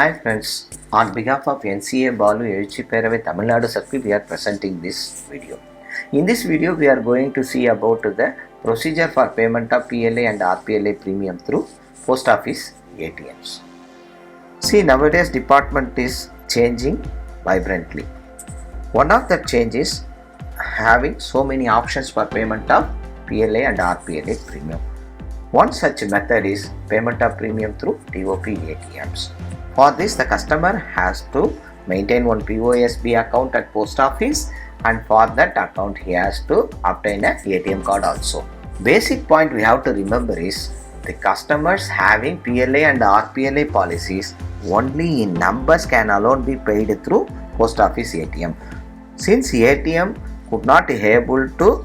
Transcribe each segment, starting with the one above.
Hi friends, on behalf of NCA Balu Ezhuchi Peravi Tamil Nadu Circuit, we are presenting this video. In this video, we are going to see about the procedure for payment of PLI and RPLI premium through post office ATMs. See, nowadays department is changing vibrantly. One of the changes having so many options for payment of PLI and RPLI premium. One such method is payment of premium through DoP ATMs. For this, the customer has to maintain one POSB account at post office, and for that account he has to obtain a ATM card also. Basic point we have to remember is the customers having PLI and RPLI policies only in numbers can alone be paid through post office ATM. Since ATM could not be able to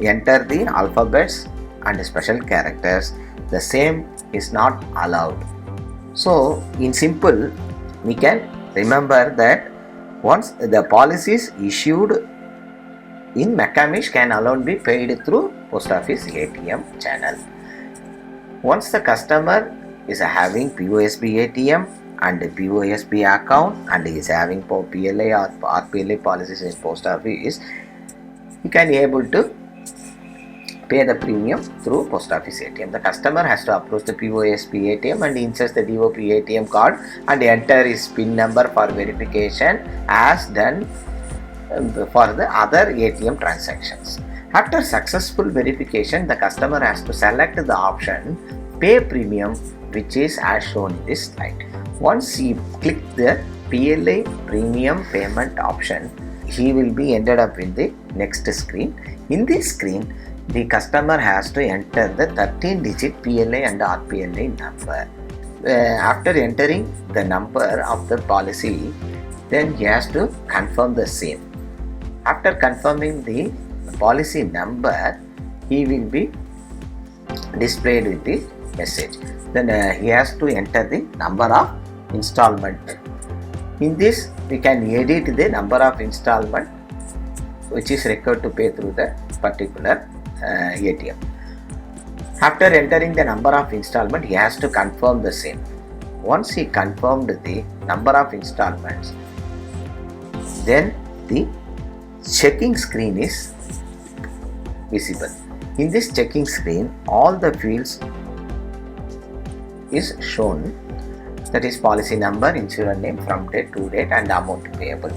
enter the alphabets and special characters, the same is not allowed. So in simple, we can remember that once the policies issued in McCamish can alone be paid through post office ATM channel. Once the customer is having POSB ATM and POSB account and is having PLI or RPLI policies in post office, he can able to pay the premium through post office ATM. The customer has to approach the POSB ATM and insert the DoP ATM card and enter his PIN number for verification as done for the other ATM transactions. After successful verification, the customer has to select the option Pay Premium, which is as shown in this slide. Once he click the PLI Premium payment option, he will be ended up in the next screen. In this screen, the customer has to enter the 13-digit PLI and RPLI number. After entering the number of the policy, then he has to confirm the same. After confirming the policy number, he will be displayed with the message. Then he has to enter the number of installment. In this, we can edit the number of installment which is required to pay through the particular ATM. After entering the number of installment, he has to confirm the same. Once he confirmed the number of installments, then the checking screen is visible. In this checking screen, all the fields is shown, that is policy number, insurance name, from date, to date and amount payable.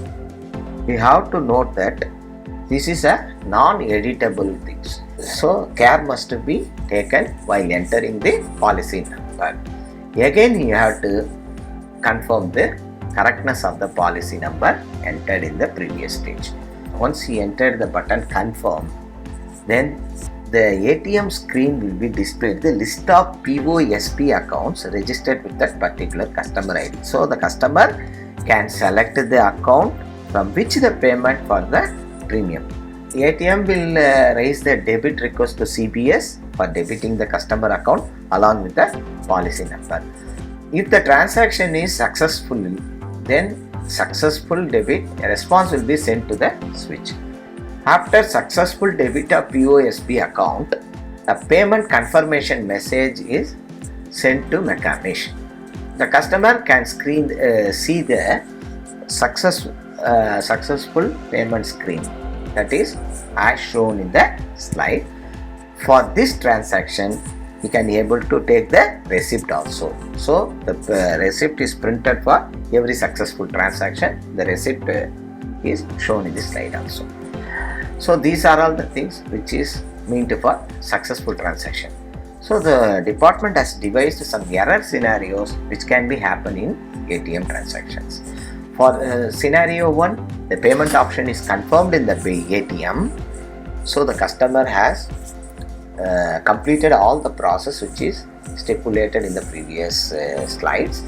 We have to note that this is a non-editable thing. So care must be taken while entering the policy number. Again, you have to confirm the correctness of the policy number entered in the previous stage. Once you enter the button confirm, then the ATM screen will be displayed the list of POSB accounts registered with that particular customer ID. So the customer can select the account from which the payment for the premium. The ATM will raise the debit request to CBS for debiting the customer account along with the policy number. If the transaction is successful, then successful debit response will be sent to the switch. After successful debit of POSB account, a payment confirmation message is sent to McCamish. The customer can see the successful payment screen, that is as shown in the slide. For this transaction, you can able to take the receipt also. So the receipt is printed for every successful transaction. The receipt is shown in this slide also. So these are all the things which is meant for successful transaction. So the department has devised some error scenarios which can be happen in ATM transactions. For scenario 1, the payment option is confirmed in the ATM. So the customer has completed all the process which is stipulated in the previous slides,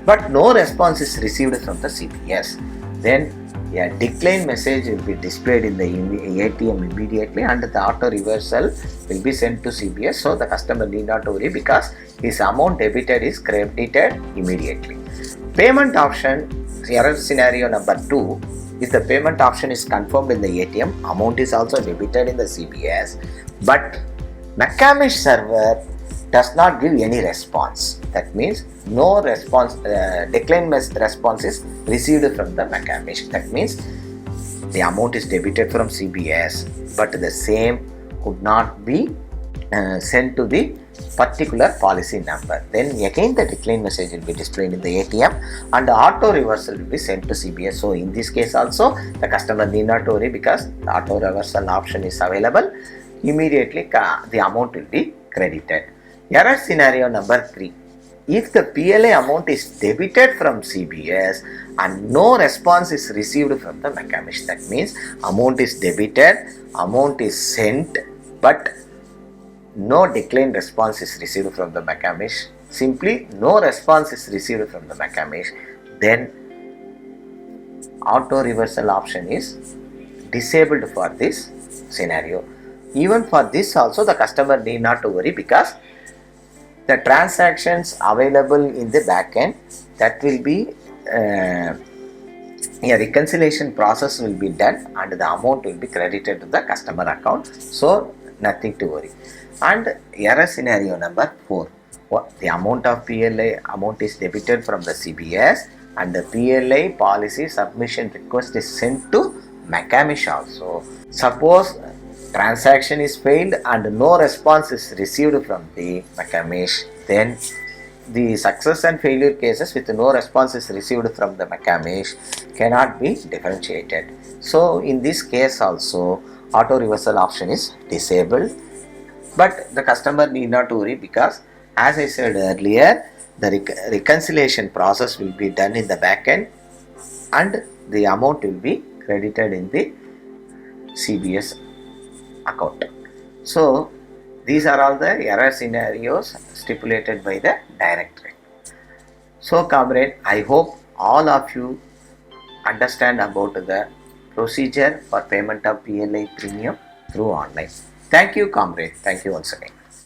but no response is received from the CBS. Then a decline message will be displayed in the ATM immediately and the auto reversal will be sent to CBS. So the customer need not worry because his amount debited is credited immediately. Payment option, error scenario number 2, if the payment option is confirmed in the ATM, amount is also debited in the CBS, but McCamish server does not give any response. That means no response, decline response is received from the McCamish. That means the amount is debited from CBS, but the same could not be sent to the particular policy number. Then again the decline message will be displayed in the ATM and the auto reversal will be sent to CBS. So in this case also the customer need not worry because the auto reversal option is available. Immediately the amount will be credited. Error scenario number 3. If the PLI amount is debited from CBS and no response is received from the McCamish, that means amount is debited, amount is sent, but no decline response is received from the McCamish, simply no response is received from the McCamish, then auto reversal option is disabled for this scenario. Even for this also the customer need not to worry because the transactions available in the backend, that will be a reconciliation process will be done and the amount will be credited to the customer account. So nothing to worry. And error scenario number 4. The amount of PLI amount is debited from the CBS and the PLI policy submission request is sent to McCamish also. Suppose transaction is failed and no response is received from the McCamish, then the success and failure cases with no response is received from the McCamish cannot be differentiated. So in this case also auto reversal option is disabled, but the customer need not worry because as I said earlier, the reconciliation process will be done in the backend and the amount will be credited in the CBS account. So these are all the error scenarios stipulated by the directorate. So comrade, I hope all of you understand about the procedure for payment of PLI premium through online. Thank you comrade. Thank you once again.